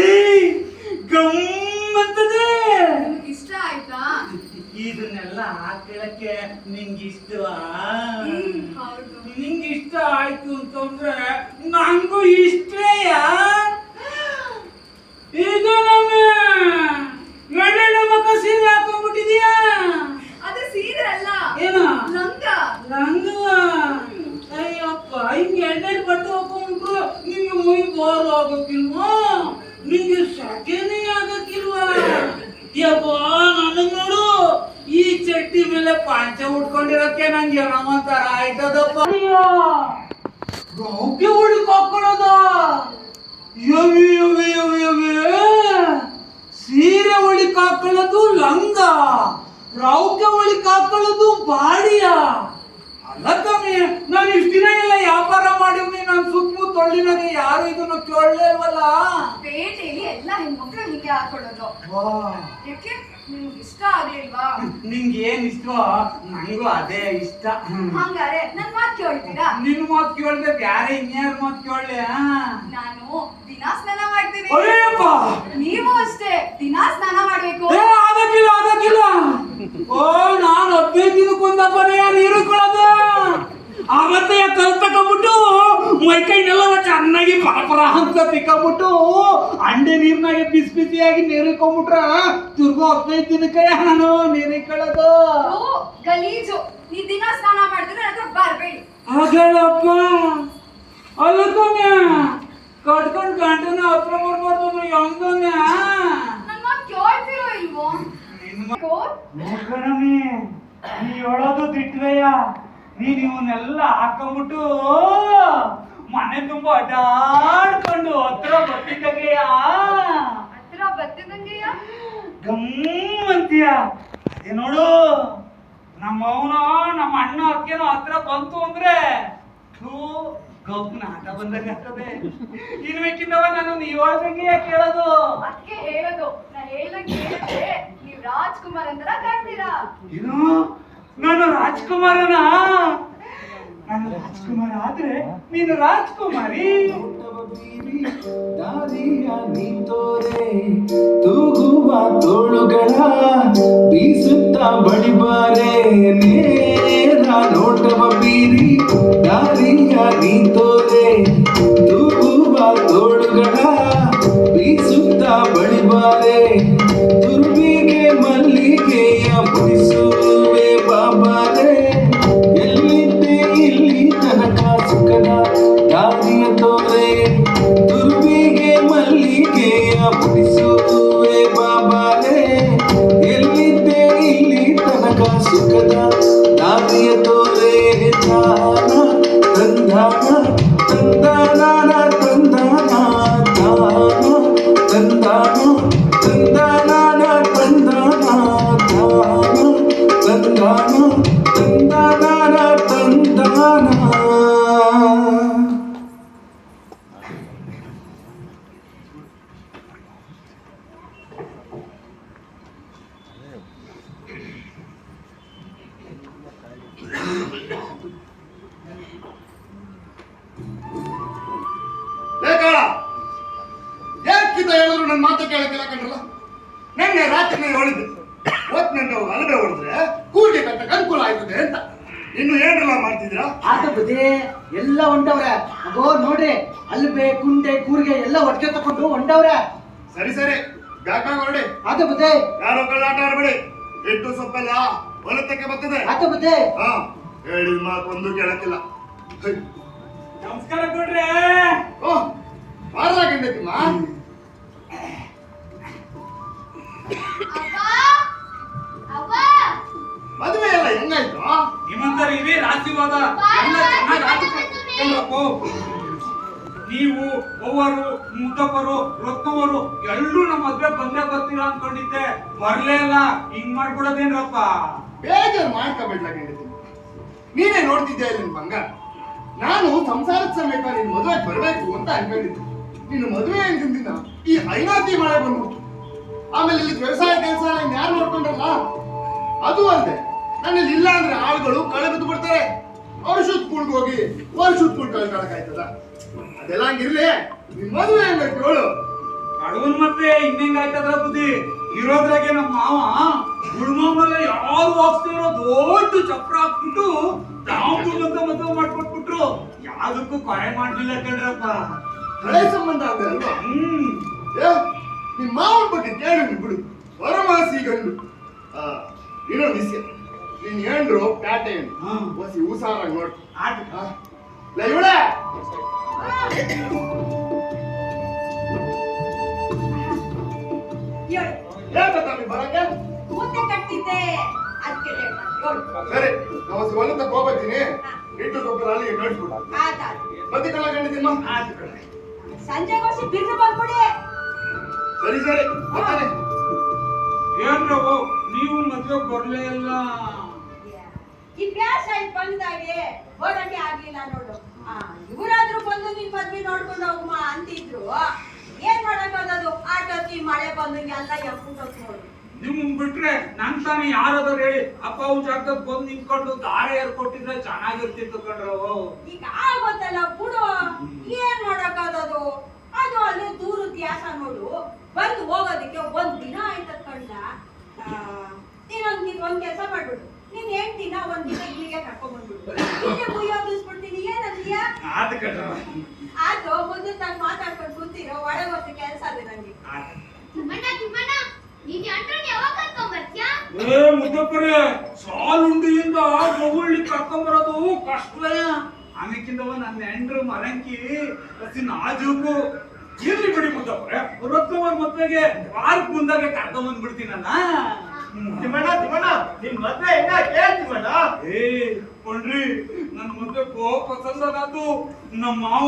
ಏಯ್ ಗಮ್ಮಂತದೆ. ನಿಮ್ಗೆ ಇಷ್ಟ ಆಯ್ತಾ? ಇದನ್ನೆಲ್ಲ ಹಾಕಳಕ್ಕೆ ನಿಂಗಿಷ್ಟವಾ? ಹೌದು. ನಿಂಗೆ ಇಷ್ಟ ಆಯ್ತು ಅಂತಂದ್ರೆ ನಂಗೂ ಇಷ್ಟೇಯ. ಈಗ ನಮ್ಮ ಮಕ್ಕ ಸೀರೆ ಹಾಕೊಂಡ್ಬಿಟ್ಟಿದ್ಯಾ? ಅದು ಸೀರೆ ಅಲ್ಲ, ಏನು ಲಂಗ. ಲಂಗವ? ಅಯ್ಯಪ್ಪ, ಹಿಂಗೆ ಎಣ್ಣೆಲ್ ಬಟ್ಟೆ ಹಾಕೊಂಡ್ಬಿಟ್ರು ನಿಂಗೆ ಮೈ ಬೋರ್ ಆಗೋಕ್ಕಿಲ್ವಾ? ನಿಂಗೆ ಸೆಕೆನೇ ಆಗಕ್ಕಿಲ್ವಾ? ಯಪ್ಪ ನನಗ್ ನೋಡು, ಈ ಚಟ್ಟಿ ಮೇಲೆ ಪಾಂಚ ಉಟ್ಕೊಂಡಿರಕ್ಕೆ ನಂಗೆ ನಮ್ಮಂತರ ಆಯ್ತದಪ್ಪ. ರೌಕೆ ಹುಡುಕ್ ಹಾಕೊಳ್ಳೋದ? ಯವಿ ಯವಿ ಯವಿ ಯವಿ, ಸೀರೆ ಒಳಿಕ್ ಹಾಕೊಳ್ಳೋದು ಲಂಗ, ರೌಕೆ ಒಳಿಕ್ ಹಾಕೊಳ್ಳೋದು ಬಾಡಿಯ. ಅಲ್ಲ ಕಮ್ಮಿ, ನಾನು ಇಷ್ಟ ದಿನ ಎಲ್ಲ ವ್ಯಾಪಾರ ಮಾಡಿವ್ನಿ, ನಾನು ಸುತ್ತಮುತ್ತ ತೊಳ್ಳಿನಾಗೆ ಯಾರು ಇದನ್ನು ಕೇಳಲೇವಲ್ಲ. ಪೇಟೆಯಲ್ಲಿ ಎಲ್ಲ ಹೆಣ್ಮಕ್ಳು ಹೀಗೆ ಹಾಕೊಳ್ಳೋದು. ಯಾಕೆ ನಿಮ್ಗೆ ಇಷ್ಟ ಆಗ್ಲಿಲ್ವಾ? ನಿಂಗೆ ಏನ್ ಇಷ್ಟವೋ ನಂಗೂ ಅದೇ ಇಷ್ಟ. ಹಂಗಾರೆ ನನ್ ಮಾತ್ ಕೇಳ್ತೀರಾ? ನಿನ್ ಮಾತ್ ಕೇಳ್ದೆ ಬ್ಯಾರೆ ಇನ್ಯಾರ ಮಾತ್ ಕೇಳಲೆ? ನಾನು ದಿನಾ ಸ್ನಾನ ಮಾಡ್ತೀನಿ. ಅಯ್ಯಪ್ಪ, ನೀವು ಅಷ್ಟೇ ದಿನಾ ಸ್ನಾನ ಮಾಡ್ಬೇಕು. ಏ ಆಗಕ್ಕಿಲ್ಲ ಆಗಕ್ಕಿಲ್ಲ. ಓ ನಾನು 15 ದಿನಕ್ಕೊಂದಪ್ಪನೇ ನೀರು ಕೊಡೋದು. ಅವತ್ತೇ ಕಲ್ತಕೊಂಡ್ಬಿಟ್ಟು ಮೈ ಕೈನೆಲ್ಲ ಚೆನ್ನಾಗಿ ಪರಪರ ಅಂತ ತಿಕ್ಕೊಂಡ್ಬಿಟ್ಟು ಅಂಡೆ ನೀರ್ನಾಗೆ ಬಿಸಿ ಬಿಸಿಯಾಗಿ ನೀರಿಕೊಂಡ್ಬಿಟ್ರ ತಿರ್ಗೋ 15 ದಿನಕ್ಕೆ ನಾನು ನೀರಿಕೊಳ್ಳೋದು. ಓ, ಗಲೀಜು. ನೀ ದಿನಾ ಸ್ನಾನ ಮಾಡಿದ್ರೆ ನನ್ನ ಹತ್ರ ಬರ್ಬೇಡಿ. ಹಾಗೇಳಪ್ಪ. ಅಲ್ಲಕ್ಕನೆ ಕಟ್ಕೊಂಡ್ ಗಂಟನ ಹತ್ರ ಬರ್ಬಾರ್ದು ಹೆಂಗನೆ? ನನ್ ಮಾತ್ ಕೇಳ್ತಿರೋ ಇಲ್ವೋ? ಕಣಮಿ, ನೀ ಹೇಳೋದು ದಿಟ್ವೆಯ. ನೀನ್ ಇವನ್ನೆಲ್ಲ ಹಾಕೊಂಡ್ಬಿಟ್ಟು ಮನೆ ತುಂಬಾ ಅಡ್ಡಾಡ್ಕೊಂಡು ಹತ್ರ ಬರ್ತಿದ್ದಾಗೆಯ ಹತ್ರ ಬರ್ತಿದ್ದಂಗೆಯ ಗಮ್ ಅಂತೀಯ. ಅದೇ ನೋಡು, ನಮ್ಮ ಅವನ ನಮ್ಮ ಅಣ್ಣ ಅಕ್ಕೇನೋ ಹತ್ರ ಬಂತು ಅಂದ್ರೆ ಗೌಪ್ನ ಆಟ ಬಂದಂಗೆ ಆಗ್ತದೆ. ಇನ್ಬೇಕಿದ್ದವ ನಾನು ನೀವ್ ಹೇಳ್ದಂಗೆ ಕೇಳೋದು. ಅದಕ್ಕೆ ಹೇಳೋದು, ನಾನು ಹೇಳ್ದಂಗೆ ಹೇಳಿದ್ರೆ ನೀವ್ ರಾಜ್ಕುಮಾರ್ ಅಂತರ ಕಾಣ್ತೀರಾ. ಏನು ನಾನು ರಾಜ್ಕುಮಾರನ? ನಾನು ರಾಜ್ಕುಮಾರ ಆದ್ರೆ ನೀನು ರಾಜ್ಕುಮಾರಿ. ದಾರಿಯ ನೀತೋರೆ ತೂಗುವ ತೋಳುಗಳ ಬೀಸುತ್ತ ಬಳಿಬಾರೆ ನೇರ ನೋಟವ ಬೀರಿ. ದಾರಿಯ ನೀತೋರೆ ತೂಗುವ ತೋಳುಗಳ ಬೀಸುತ್ತ ಬಳಿಬಾರೆ. ತುರುವಿಗೆ ಮಲ್ಲಿಗೆಯ ಮುಡಿಸುವೆ ಬಾಬಾರೆ. ಎಲ್ಲಿದ್ದೆ ಇಲ್ಲಿ ತನಕ ಸುಖದ ದಾರಿಯ ತೋರೆ. ತುರುವಿಗೆ ಮಲ್ಲಿಗೆಯ ಮುಡಿಸುವೆ ಬಾಬಾರೆ. ಎಲ್ಲಿದ್ದೆ ಇಲ್ಲಿ ತನಕ ಸುಖದ ದಾರಿಯ ತೋರೆ. ತಾನ ತಂದಾನ ತಂದಾನ ತಂದಾನ ತಾನ ತಂದಾನ ತಂದಾನ ತಂದಾನ ತಾನ ತಂದಾನ ತಂದಾನ ತಂದಾನ. ಯಾಕಿಂತ ಹೇಳಿದ್ರು ನನ್ನ ಮಾತು ಕೇಳಕ್ಕಿಲ್ಲ ಕಣ್ರಲ್ಲ. ನಿನ್ನೆ ರಾತ್ರಿ ಹೇಳಿದ್ದೆ, ಒತ್ ನನ್ನ ಅಲಬೆ ಹೊಡೆದ್ರೆ ಕೂಡಿಗೆ ಕಟ್ಟಕ್ಕೆ ಅನುಕೂಲ ಆಯ್ತದೆ ಅಂತ. ಇನ್ನು ಏನೆಲ್ಲ ಮಾಡ್ತಿದ್ದೀರಾ? ಆತ ಬುದ್ಧಿ ಎಲ್ಲ ಹೊಂಟವ್ರೆ. ಅಗೋ ನೋಡ್ರಿ, ಅಲ್ಬೆ ಕುಂಟೆ ಕೂರ್ಗೆ ಎಲ್ಲ ಒಟ್ಟಿಗೆ ತಕೊಂಡು ಹೊಂಟವ್ರೆ. ಸರಿ ಸರಿ, ಬ್ಯಾಕಾಗ ಹೊರಡಿ. ಆತ ಬುದ್ಧಿ, ಯಾರೋ ಕಳ್ಳಾಟ ಆಡ್ಬೇಡಿ. ಇಟ್ಟು ಸೊಪ್ಪೆಲ್ಲ ಹೊಲತಕ್ಕೆ ಬರ್ತದೆ. ಆತ ಬುದ್ಧಿ. ಹಾ, ಹೇಳಿದ ಮಾತು ಒಂದು ಕೇಳಕ್ಕಿಲ್ಲ. ನಮಸ್ಕಾರ ಕೊಡ್ರೆ. ಓ, ಬಾರ್ಲಾಗಂಡೈತಿಮ್ಮ. ಮದುವೆ ಎಲ್ಲ ಹೆಂಗಾಯ್ತು? ನಿಮ್ಮಂತರ ಇವೇ ರಾಶಿವಾದ ಎಲ್ಲ ಚೆನ್ನಾಗಿ ಆಯ್ತು. ನೀವು ಅವ್ವರು ಮುದ್ದಪ್ಪರು ರೊಕ್ಕವರು ಎಲ್ಲರೂ ನಮ್ಮ ಮದ್ವೆ ಬಂದೇ ಬರ್ತೀರಾ ಅನ್ಕೊಂಡಿದ್ದೆ. ಬರ್ಲೇ ಇಲ್ಲ. ಹಿಂಗ್ ಮಾಡ್ಬಿಡೋದೇನ್ರಪ್ಪ? ಬೇಜಾರು ಮಾಡ್ಕೊಬಿಡ್ಲಾಗಂಡೈತಿ. ನೀನೇ ನೋಡ್ತಿದ್ದೆ ನಿನ್ ಬಂಗಾರ. ನಾನು ಸಂಸಾರದ ಸಮೇತ ನಿನ್ ಮದುವೆಗೆ ಬರ್ಬೇಕು ಅಂತ ಅನ್ಕೊಂಡಿದ್ದೆ. ನೀನು ಮದುವೆ ಅಂತಿನ ಈ ಐನಾತಿ ಮಳೆ ಬಂದ್ಬಿಟ್ಟು ಆಮೇಲೆ ಇಲ್ಲಿ ವ್ಯವಸಾಯ ಕೆಲಸ ಯಾರು ನೋಡ್ಕೊಂಡ್ರಲ್ಲ ಅದು ಅಲ್ಲದೆ ನನ್ನಲ್ಲಿ ಇಲ್ಲ ಅಂದ್ರೆ ಆಳುಗಳು ಕಳೆ ಬಿದ್ದು ಬಿಡ್ತಾರೆ. ಔಷಧ ಕೂಳ್ಗೆ ಹೋಗಿ ವರ್ಷದ ಕೂಳ್ ಕಳ್ಕೊಳಕಾಯ್ತದ? ಅದೆಲ್ಲ ಹಂಗಿರ್ಲಿ, ನಿಮ್ ಮದುವೆ ಹೆಂಗೈತಿ ಹೇಳು? ಕಡವನ್ ಮತ್ತೆ ಇನ್ನೆಂಗ್ ಆಯ್ತದ್ರ ಬುದ್ಧಿ ಇರೋದ್ರಾಗೆ ನಮ್ಮ ಮಾವ ಗುಳ್ಮಂಗಲ ಯಾರು ಹೋಗ್ತಿರೋ ದೊಡ್ಡ ಚಪ್ರ ಹಾಕ್ಬಿಟ್ಟು ಅಂತ ಮದುವೆ ಮಾಡ್ಕೊಟ್ಬಿಟ್ರು. ಯಾವ್ದಕ್ಕೂ ಕೊರೆ ಮಾಡ್ಲಿಲ್ಲ ಕಣ್ರಪ್ಪ. ಹಳೆ ಸಂಬಂಧ ಅಂದ್ರೆ ಅಲ್ವಾ? ಏ ನಿಮ್ ಮಾವನ ಬಗ್ಗೆ ಕೇಳಿ ಬಿಡು, ವರಮಾಸಿ ಗಂಡು. ಇನ್ನೊಂದು ವಿಷಯ, ನೀನ್ ಏನ್ರು ಪ್ಯಾಟೆ ಹೊಸಿ ಉಸಾರಾಗಿ ನೋಡ್. ಇವಳೆ ಬರಕ್ಕೆ ಮುದ್ದೆ ಕಟ್ತಿದ್ದೆ ಅದಕ್ಕೆ ಸರಿ, ನಾವು ಹೊಲ ತಕ್ಕ ಹೋಗ್ಬರ್ತೀನಿ. ಇಟ್ಟು ಗೊಬ್ಬರ ಅಲ್ಲಿ ನೋಡ್ಬಿಡು. ಬದ್ದಿ ಕಳ್ಳ ಗಂಡ ತಿಮ್ಮ. ಸಂಜೆಗೋಸಿ ಬಿರ್ದು ಬಂದ್ಬಿಡಿ. ಸರಿ ಸರಿ ಬರ್ತಾನೆ. ಏನ್ರೋ ನೀವು ಮದ್ವೆ ಬರ್ಲೇ ಇಲ್ಲ? ಈ ಬ್ಯಾಸ ಬಂದಾಗೆ ಹೋಗಕ್ಕೆ ಆಗ್ಲಿಲ್ಲ ನೋಡು. ಇವರಾದ್ರೂ ಬಂದು ನಿನ್ ಮದ್ವೆ ನೋಡ್ಕೊಂಡು ಹೋಗಮ್ಮ ಅಂತಿದ್ರು. ಏನ್ ಮಾಡಕ್ಕಾಗದು? ಆಟೋತಿ ಮಳೆ ಬಂದು ಎಲ್ಲ ಎಪ್ಪಿಟ್ಟು ನೋಡು. ನಿಮ್ ಬಿಟ್ರೆ ನನ್ ತಾನೇ ಯಾರಾದ್ರೂ ಹೇಳಿ ಅಪ್ಪ ಅವ್ನ ಜಾಗದಾಗ ಬಂದು ನಿಂತ್ಕೊಂಡು ದಾರ ಏರ್ಕೊಟ್ಟಿದ್ರೆ ಚೆನ್ನಾಗಿರ್ತಿತ್ತು ಕಣ್ರು. ಈಗ ಆಗೋತ್ತಲ್ಲ ಬಿಡು, ಏನ್ ಮಾಡಕ್ಕಾಗದು? ಅದು ಅಲ್ಲಿ ದೂರದ ದ್ಯಾಸ ನೋಡು, ಬಂದು ಹೋಗೋದಕ್ಕೆ ಒಂದ್ ದಿನ ಆಯ್ತ ಕಣ್ಣ. ಒಂದ್ ಕೆಲಸ ಮಾಡ್ಬಿಡು, ನೀನ್ ಹೆಂಡ್ತಿನ ಒಂದ್ ದಿನ ಇಲ್ಲಿಗೆ ಕರ್ಕೊಂಡ್ ಬಂದ್ಬಿಡು. ಇಲ್ಲೇ ಮುಯ್ಯೋಗಿಸ್ಬಿಡ್ತೀನಿ. ಏನಂತೀಯ? ಆಯ್ತು, ಮುಂದೆ ತಂಗ್ ಮಾತಾಡ್ಕೊಂಡು ಕೂತಿರೋ, ಒಳಗೆ ಹೋಗ್ತಿ ಕೆಲಸ ಅದೇ ನಂಗೆ. ಮುದ್ದಪ್ಪರೇ, ಸಾಲುಂಡಿಯಿಂದ ಮಗುಳ್ಳಿ ಕರ್ಕೊಂಬರೋದು ಕಷ್ಟವೇ. ಆಮೇಕಿಂದವ ನನ್ನ ಹೆಂಡ್ರು ಮರಂಕಿ ಹಸಿ ನಾಜೂಕು. ಇರ್ಲಿ ಬಿಡಿ ಮುದ್ದಪ್ಪರೇ, ರೊಕ್ಕವರ ಮದ್ವೆಗೆ ವಾರಕ್ಕೆ ಮುಂದಾಗೆ ಕರ್ಕೊಂಬಂದ್ಬಿಡ್ತೀನಲ್ಲ. ತಿಮ್ಮಣ್ಣ ನಿನ್ ಮದ್ವೆ ಹೆಂಗ ಕೇಳ್ತಿಮ್ಮಣ್ಣ? ಕೊಂಡ್ರಿ, ನನ್ ಮದ್ವೆ ಪಸಂದಾತು. ನಮ್ಮ ಮಾವ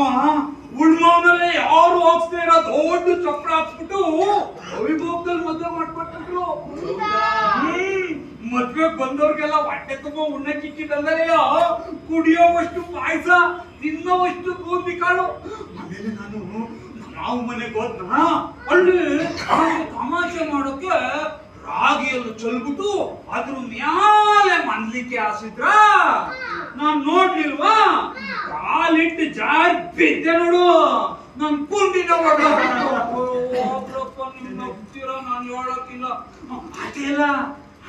ಉಳ್ಮಾವನಲ್ಲೇ ಯಾರು ಹೋಗ್ತೇ ಇರೋ ದೊಡ್ಡ ಚಪ್ರ ಹಾಕ್ಬಿಟ್ಟು ಅವಿಭೋಗದಲ್ಲಿ ಮದ್ವೆ ಮಾಡ್ಕೊಟ್ಟಿದ್ರು. ಮದ್ವೆ ಬಂದವ್ರಿಗೆಲ್ಲ ಹೊಟ್ಟೆ ತುಂಬ ಉಣ್ಣಕ್ಕಿಕ್ಕಿದ್ದಲ್ಲೇ ಕುಡಿಯೋವಷ್ಟು ಪಾಯಸ, ತಿನ್ನೋವಷ್ಟು ಬೂಂದಿ ಕಾಳು. ಆಮೇಲೆ ನಾನು ನಾವು ಮನೆಗೆ ಹೋದ್ನ, ಅಲ್ಲಿ ತಮಾಷೆ ಮಾಡೋಕೆ ರಾಗಿಯನ್ನು ಚೆಲ್ಬಿಟ್ಟು ಅದ್ರ ಮ್ಯಾಲೆ ಮನ್ಲಿಕ್ಕೆ ಆಸಿದ್ರ. ನಾನ್ ನೋಡ್ಲಿಲ್ವಾ, ಕಾಲಿಟ್ಟು ಜಾರ್ ಬಿದ್ದೆ ನೋಡು. ನನ್ ಕುಂಡಿನ ಹೋಗ್ತೀರ, ನಾನು ಹೇಳಕ್ಕಿಲ್ಲ. ಅದೆಲ್ಲ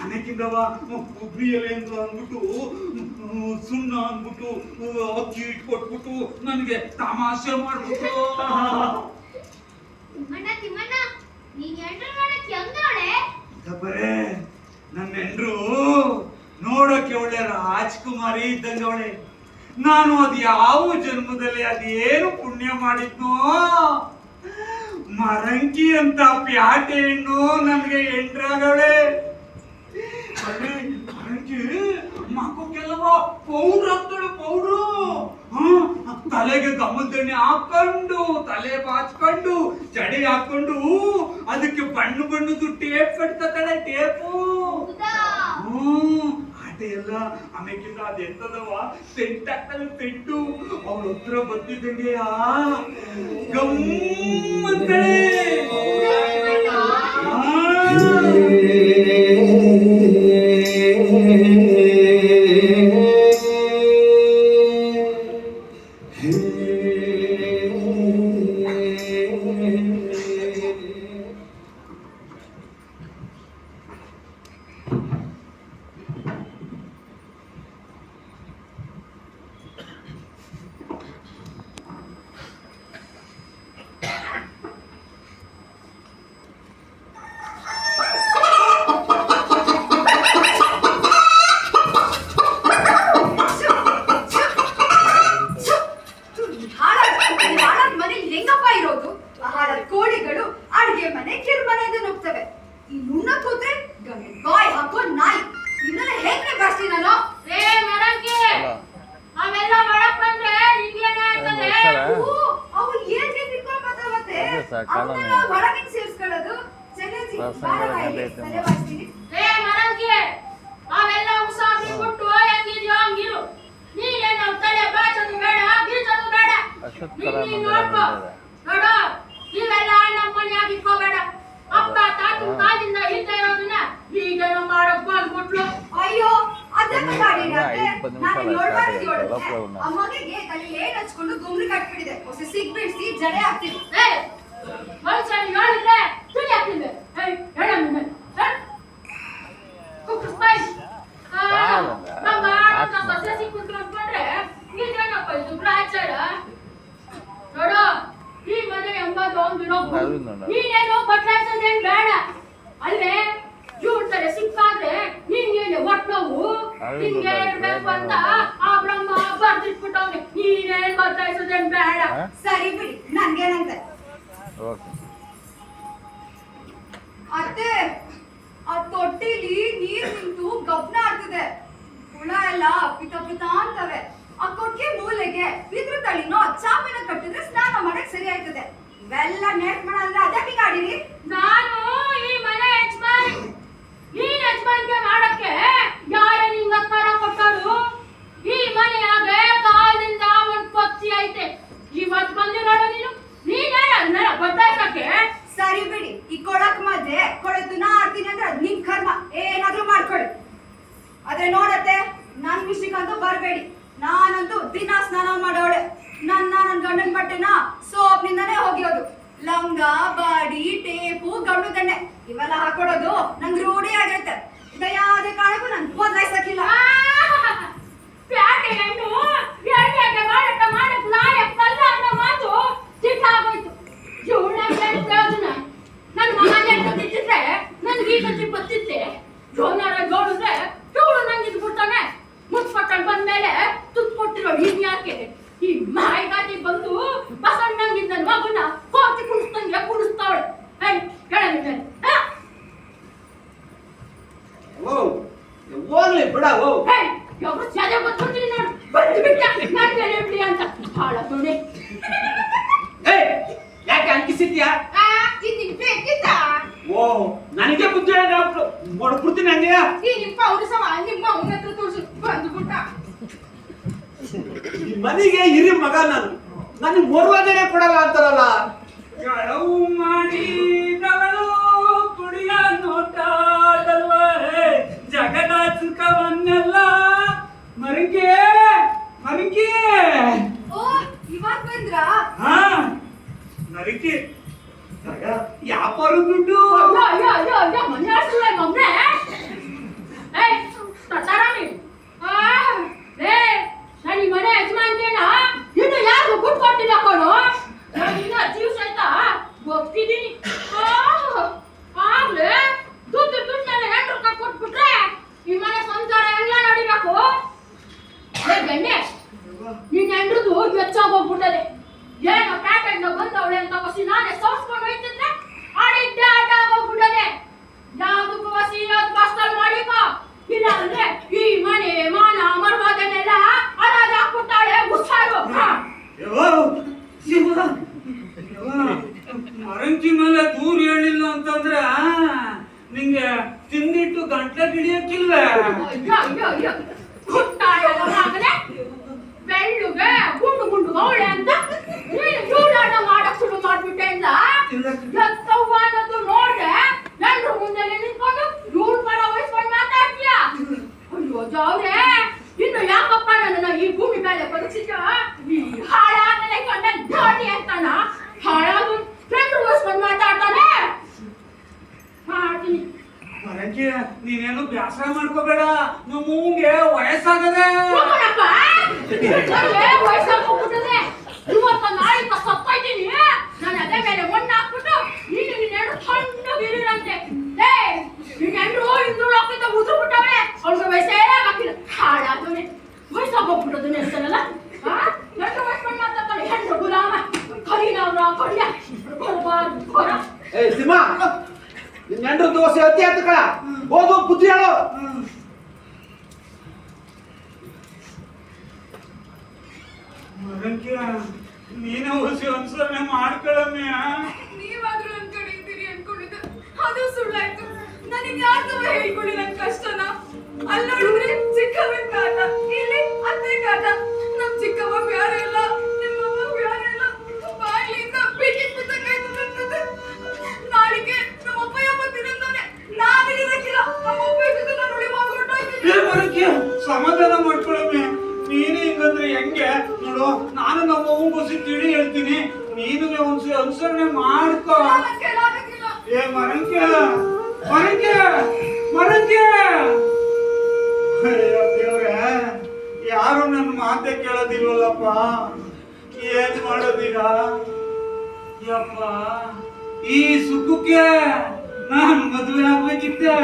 ಅನೇಕಿಂದವ ಕೊಬ್ಬರಿ ಎಲೆ ಅಂತ ಅಂದ್ಬಿಟ್ಟು ಸುಣ್ಣ ಅಂದ್ಬಿಟ್ಟು ಅಕ್ಕಿ ಇಟ್ಕೊಟ್ಬಿಟ್ಟು ನನಗೆ ತಮಾಷೆ ಮಾಡ್ಬಿಟ್ಟು. ಬರೇ ನನ್ನ ಹೆಂಡ್ರು ನೋಡಕ್ಕೆ ಒಳ್ಳೆ ರಾಜ್ಕುಮಾರಿ ಇದ್ದಂಗೆ ಅವಳೆ. ನಾನು ಅದು ಯಾವ ಜನ್ಮದಲ್ಲಿ ಅದೇನು ಪುಣ್ಯ ಮಾಡಿದ್ನೋ, ಮರಂಕಿ ಅಂತ ಪ್ಯಾಟೆ ಹೆಣ್ಣು ನನಗೆ ಹೆಂಡ್ರಾಗವಳೆ. ಮರಂಕಿ ಮಕ್ಕಕ್ಕೆಲ್ಲವ ಪೌಡ್ರ್ ಹಾಕ್ತಾಳೆ, ಪೌಡ್ರು. ತಲೆಗೆ ಗಮಲ್ದಣ್ಣೆ ಹಾಕೊಂಡು, ತಲೆ ಬಾಚ್ಕೊಂಡು, ಜಡೆ ಹಾಕೊಂಡು, ಅದಕ್ಕೆ ಬಣ್ಣದ್ದು ಟೇಪ್ ಕಟ್ತಾಳೆ, ಟೇಪು. ಆಟೆ ಎಲ್ಲ ಆಮೇಕಿಂದ ಅದೆಂತದವ ಸೆಂಟ್ ಹಾಕ್ತಾಳೆ, ಸೆಂಟು. ಅವಳ ಹತ್ರ ಬಂದಿದ್ದಂಗೆ ಗಮ್ಮಂತಾಳೆ. ಕೋಳಿಗಳು ಅಡಿಗೆ ಮನೆ ಕಿರುಮನೆ ನುಗ್ತವೆ. ಈ ನುಣ್ಣ ಕೂತ್ರೆ ಬಾಯ್ ಹಾಕೋ ನಾಯಿ. ಇದನ್ನ ಹೇಗೆ ಬರ್ತೀನಿ ನಾನು? ಅವೆಲ್ಲ ಮಾಡಕ್ ಬಂದ್ರೆ ಅವು ಏನ್ಗೆ ತಿಳ್ಕೊಂಡ್ ಬರ್ತಾವತ್ತೆ. ಅವನ್ನ ಹೊರಗಿನ ಸೇರ್ಸ್ಕೊಳ್ಳೋದು ಚೆನ್ನಜಿ ಬಾರವಾಯಿಸ್ತೀನಿ. ಅವೆಲ್ಲ ಉಸಾಬಿ ಬಿಟ್ಟು ಹೆಂಗಿದ್ಯೋ ಹಂಗಿರು. ನೀನೇನು ತಲೆ ಬಾಚೋದು ಬೇಡ, ಬೀಚೋದು ಬೇಡ. ನೋಡ್ಕೋ ನೋಡು, ಇವೆಲ್ಲ ನಮ್ಮ ಮನ್ಯಾಗ ಇಟ್ಕೋಬೇಡ. ಅಪ್ಪ ತಾತು ನಾನು ನೋಡ್ಬಾರ್ದು ಇವಳು. ಅಮ್ಮಗೆ ತಲೆ ಏನ್ ಹಚ್ಕೊಂಡು ಗುಮ್ರಿ ಕಟ್ಬಿಟ್ಟಿದೆ. ಹೊಸ ಸಿಗ್ಬಿಡ್ಸಿ ಜಡೆ ಹಾಕ್ತೀನಿ. ಒಂದ್ಸರಿ ಹೇಳಿದ್ರೆ ತುಳಿ ಹಾಕ್ತಿದ್ದೆ. ಹೇಳ ಮುಂದೆ ನಮ್ಮ ಸಸ್ಯ ಸಿಕ್ಕಿದ್ರು ಅನ್ಕೊಂಡ್ರೆ ಇದೇನಪ್ಪ ಇದು ಗ್ರಾಚಾರ. ನೋಡು, ಈ ಮನೆ ಎಂಬುದು ಒಂದು ನೀನೇನೋ ಬದಲಾಯಿಸೋದೇನ್ ಬೇಡ ಅಲ್ಲೇ. ಇವ್ರ ತರ ಸಿಕ್ಕಾದ್ರೆ ನಿಂಗೇನೆ ಒಟ್ಟವು ನಿಂಗೆ ಇರ್ಬೇಕು ಅಂತ ಆ ಬ್ರಹ್ಮ ಬರ್ದಿಟ್ಬಿಟ್ಟವ್ನೆ. ನೀನೇನ್ ಬದಲಾಯಿಸೋದೇನ್ ಬೇಡ. ಸರಿ ಬಿಡಿ, ನನ್ಗೇನಂತೆ ಅತ್ತೆ, ಆ ತೊಟ್ಟಿಲಿ ನೀರ್ ನಿಂತು ಗಬ್ನ ಆಗ್ತದೆ. ಹುಳ ಎಲ್ಲ ಪಿತ ಪಿತ ಅಂತವೆ. ಆ ಕೊಟ್ಟಿಗೆ ಮೂಲೆಗೆ ಬಿದ್ರು ತಳಿನೋ ಚಾಪಿನ ಕಟ್ಟಿದ್ರೆ ಸ್ನಾನ ಮಾಡಕ್ ಸರಿ ಆಯ್ತದೆ. ಇವೆಲ್ಲ ನೆಟ್ ಮಾಡಂದ್ರೆ ಅದಕ್ಕೆ ಗಾಡಿರಿ. ನಾನು ಈ ಮನೆ ಯಜಮಾನಿ. ನೀನ್ ಯಜಮಾನ್ಗೆ ಮಾಡಕ್ಕೆ ಯಾರ ನಿಂಗ ಅಧಿಕಾರ ಕೊಟ್ಟರು? ಈ ಮನೆಯಾಗ ಕಾಲದಿಂದ ಒಂದ್ ಪಕ್ಷಿ ಐತೆ. ಇವತ್ ಬಂದಿರೋಣ ನೀನೇನ ಬದಲಾಯಿಸಕ್ಕೆ? ಸರಿ ಬಿಡಿ, ಈ ಕೊಡಕ್ ಮಧ್ಯೆ ಕೊಡದ್ದು ನಾ ಆಡ್ತೀನಿ ಅಂದ್ರೆ ಅದ್ ನಿಮ್ ಕರ್ಮ. ಏನಾದ್ರೂ ಮಾಡ್ಕೊಳ್ಳಿ. ಆದ್ರೆ ನೋಡತ್ತೆ, ನನ್ ವಿಷಯಕ್ಕಂತೂ ಬರ್ಬೇಡಿ. ನಾನಂತೂ ದಿನ ಸ್ನಾನ ಮಾಡೋಳೆ. ನನ್ನ ಗಂಡನ ಬಟ್ಟೆನ ಸೋಪ್ ನಿಂದಾನೇ ಹೋಗಿರೋದು. ಲಂಗ, ಬಾಡಿ, ಟೇಪು, ಗಂಡು ದಂಡೆ ಇವೆಲ್ಲ ಹಾಕೊಡೋದು ನಂಗೆ ರೂಢಿ ಆಗೈತೆ. ಯಾವುದೇ ಕಾರಣಕ್ಕೂ ನನ್ ಬದಲಾಯಿಸಕ್ಕಿಲ್ಲ. ಪ್ಯಾಟೆ ಹೆಣ್ಣು ಎಣ್ಣೆಗೆ ಮಾರಾಟ ಮಾಡಕ್ ಲಾಯಕ್ಕಲ್ಲ ಅನ್ನೋ ಮಾತು ಸಿಟ್ಟಾಗೋಯ್ತು. ಪ್ರಯೋಜನ ನನ್ನ ಮಗನೇ ತಿಂತಿದ್ರೆ ನನ್ಗೆ ಈಗ ಬತ್ತಿತ್ತೆ. ಜೋನಾರ ನೋಡಿದ್ರೆ ಇವಳು ನಂಗೆ ಬಿಡ್ತಾನೆ. ಮುಚ್ಕೊಟ್ಟಲ್ಲಿ ಬಂದ್ಮೇಲೆ ತುತ್ತು ಕೊಟ್ಟಿರೋ ಹೀಗೆ ಯಾಕೆ ಈ ಮಾಯಿಗಾತಿ ಬಂದು ಬಸಣ್ಣಂಗಿದ್ದ ನನ್ನ ಮಗನ ಕೋತಿ ಕುಡಿಸ್ತಂಗೆ ಕುಡಿಸ್ತಾವಳೆ. ಹೇಳಂಗಿದ್ದೆ ಹೋಗ್ಲಿ ಬಿಡ. ಯಾವಾಗ ಸದೆ ಗೊತ್ತಿರ್ತೀನಿ ನೋಡು, ಬಂದು ಬಿಟ್ಟ ನಾನು ಹೇಳಿ ಅಂತ ಹಾಳ ತುಣಿ. ಯಾಕೆ ಅಂಕಿಸಿದ್ಯಾ? ಓ, ನನಗೆ ಬುದ್ಧಿ ಕೊಡ್ಬಿಡ್ತೀನಿ ಹಂಗೆ. ಈ ಮನೆಗೆ ಹಿರಿ ಮಗ ನಾನು, ನನಗೆ ಮರುವಾದನೆ ಕೊಡಲ್ಲ ಅಂತಾರಲ್ಲ. ಗಳವು ಮಾಡಿದವಳು ಕುಡಿಯ ನೋಟದಲ್ವ ಜಗದ ಸುಖವನ್ನೆಲ್ಲ ಮರಿಗೆ ಮರಿಗೆ. ಓ, ಇವಾಗ ಬಂದ್ರಾ? ಹಾ, ಮರಿಗೆ ಯಾಪಾರು ದುಡ್ಡು. ಮನೆ ಆಡ್ಸಲ್ಲ ಮಮ್ಮೆ. ತಟಾರಾಮಿ ನಾನು ಈ ಮನೆ ಯಜಮಾನ್ಗೇನ ಇನ್ನು ಯಾರಿಗೂ ಗುಡ್ ಕೊಟ್ಟಿಲ್ಲ ಕೊಡು. ನಾನು ಇನ್ನ ಜೀವ ಸಹಿತ ಗೊತ್ತಿದ್ದೀನಿ. ಆಗ್ಲೇ ದುಡ್ಡನ್ನೆಲ್ಲ ಹೆಂಡ್ರಕ್ಕ ಕೊಟ್ಬಿಟ್ರೆ ಈ ಮನೆ ಸಂಸಾರ ಎಲ್ಲ ನಡಿಬೇಕು. ಗಂಡೆ, ನಿನ್ನ ಹೆಂಡ್ರದು ಹೆಚ್ಚಾಗಿ ಹೋಗ್ಬಿಟ್ಟದೆ. ಏನೋ ಪ್ಯಾಟೆಂಟ್ ಬಂದವಳೆ ಅಂತ ಬಸಿ ನಾನೇ ಸೋಸ್ಕೊಂಡು ಹೋಯ್ತಿದ್ರೆ ಆಡಿದ್ದೆ ಆಟ ಹೋಗ್ಬಿಟ್ಟದೆ. ಯಾವ್ದಕ್ಕೂ ಬಸಿ ಬಸ್ನಲ್ಲಿ ಮಾಡಿಕ. ಇಲ್ಲ ಅಂದ್ರೆ ಈ ಮನೆ ಮಾನ ಮರ್ವಾದನೆಲ್ಲ ಅದಾದ ಹಾಕ್ಬಿಟ್ಟಾಳೆ. ಹುಷಾರು. ಮರಂಕಿ ಮೇಲೆ ದೂರ ಹೇಳಿಲ್ಲ ಅಂತಂದ್ರ ನಿಂಗೆ ತಿಂದಿಟ್ಟು ಗಂಟ್ಲೆ ಗಿಡಿಯಕ್ಕಿಲ್ಲ. ಬೆಳ್ಳುಗೆ ಗುಂಡು ಗುಂಡು ಗೌಳೆ ಅಂತ ನೀನು ಜೂಡಾಟ ಮಾಡಕ್ ಶುರು ಮಾಡ್ಬಿಟ್ಟೆ ಅಂತ ಎತ್ತವ್ವ ಅನ್ನೋದು ನೋಡ್ದೆ. ಎಲ್ರು ಮುಂದೆ ನಿಂತ್ಕೊಂಡು ಇವ್ರ ಪರ ವಹಿಸ್ಕೊಂಡು ಮಾತಾಡ್ತೀಯ. ಅಯ್ಯೋ ಜೌರೆ, ಇನ್ನು ಯಾಕಪ್ಪ ನನ್ನ ಈ ಭೂಮಿ ಮೇಲೆ ಪರೀಕ್ಷಿತ ಈ ಹಾಳಾಗಲೇ ಕಂಡ ಗಾಡಿ ಅಂತಾನ ಹಾಳಾಗು ಎಲ್ರು ವಹಿಸ್ಕೊಂಡು ಮಾತಾಡ್ತಾನೆ. ಮಾಡ್ತೀನಿ. ಮರಂಕಿ, ನೀನೇನು ಬ್ಯಾಸರ ಮಾಡ್ಕೋಬೇಡ. ನಮ್ಮ ಮೂಂಗೆ ವಯಸ್ಸಾಗದೆ. ವಯಸ್ಸಾಗ್ಬಿಟ್ಟದೆ. ಇವತ್ತ ನಾಳೆ ಸತ್ತೈತೀನಿ. ನಾನು ಅದೇ ಮೇಲೆ ಮಣ್ಣು ಹಾಕ್ಬಿಟ್ಟು ನೀನು ನಿನ್ನೆರಡು ಸಣ್ಣಗಿರಂತೆ. ನಿನ್ನೆಂಡ್ರು ಇಂದು ಹಾಕಿದ್ದ ಉದುರು ಬಿಟ್ಟವೆ. ಅವ್ರಿಗೆ ವಯಸ್ಸೇ ಹಾಕಿಲ್ಲ. ಹಾಳಾದವನೆ ವಯಸ್ಸಾಗೋಗ್ಬಿಟ್ಟದು ನೆನ್ಸಲ್ಲ. ಎಷ್ಟು ವಯಸ್ಸು ಮಾತಾಡ್ತಾನೆ ಹೆಣ್ಣು ಗುಲಾಮ. ಕರೀನವ್ರ ಕಳ್ಯ ಹೊರ. ಸಿಂಹ, ನಿನ್ನ ಹೆಂಡ್ರ ದೋಸೆ ಅತಿ ಆಯ್ತು ಕಳ. ಹೋಗು ಬುದ್ಧಿ ಹೇಳು. ಮರಂಕಿ, ನೀನೇ ಉಳಿಸಿ ಅನುಸರಣೆ ಮಾಡ್ಕೊಳ್ಳಮ್ಮೆ. ನೀವಾದ್ರೂ ನನ್ ಕಡೆ ಇದ್ದೀರಿ ಅನ್ಕೊಂಡಿದ್ದೆ, ಅದು ಸುಳ್ಳಾಯ್ತು. ನನಗೆ ಯಾರ್ದವ ಹೇಳ್ಕೊಳ್ಳಿ ನನ್ ಕಷ್ಟನ. ಅಲ್ಲಿ ನೋಡಿದ್ರೆ ಚಿಕ್ಕವನ್ ಕಾಟ, ಇಲ್ಲಿ ಅತ್ತೆ ಕಾಟ. ನಮ್ ಚಿಕ್ಕವ್ವ ಬ್ಯಾರೆ ಇಲ್ಲ, ನಿಮ್ಮಮ್ಮ ಬ್ಯಾರೆ ಇಲ್ಲ. ಬಾಯಿಲಿಂದ ಬಿಗಿಟ್ ಬಿದ್ದಕ್ಕಾಯ್ತು ನನ್ಕತೆ. ನಾಳೆಗೆ ನಮ್ಮ ಅಪ್ಪಯ್ಯ ಬಂದಿರಂತಾನೆ. ನಾನಿರಕ್ಕಿಲ್ಲ. ನಮ್ಮ ಅಪ್ಪಯ್ಯ ಜೊತೆ ನಾನು ಉಳಿ ಮಾಡ್ಕೊಂಡೋಗ್ತೀನಿ. ಮರಂಕಿ, ಸಮಾಧಾನ ಮಾಡ್ಕೊಳ್ಳಮ್ಮೆ. ತಿಳಿ ಹೇಳ್ತೀನಿ, ನೀನು ಅನುಸರಣೆ ಮಾಡ್ಕೋ. ಏ ಮರಂಕ್ಯ ಮರಂಕ್ಯ ಮರಂಕ್ಯ, ಅಯ್ಯೋ ದೇವ್ರೆ, ಯಾರು ನನ್ನ ಮಾತೆ ಕೇಳೋದಿಲ್ವಲ್ಲಪ್ಪ, ಏನ್ ಮಾಡೋದೀಗ? ಯಪ್ಪ, ಈ ಸುಖಕ್ಕೆ ನಾನು ಮದುವೆ ಆಗ್ಬೇಕಿತ್ತೆ.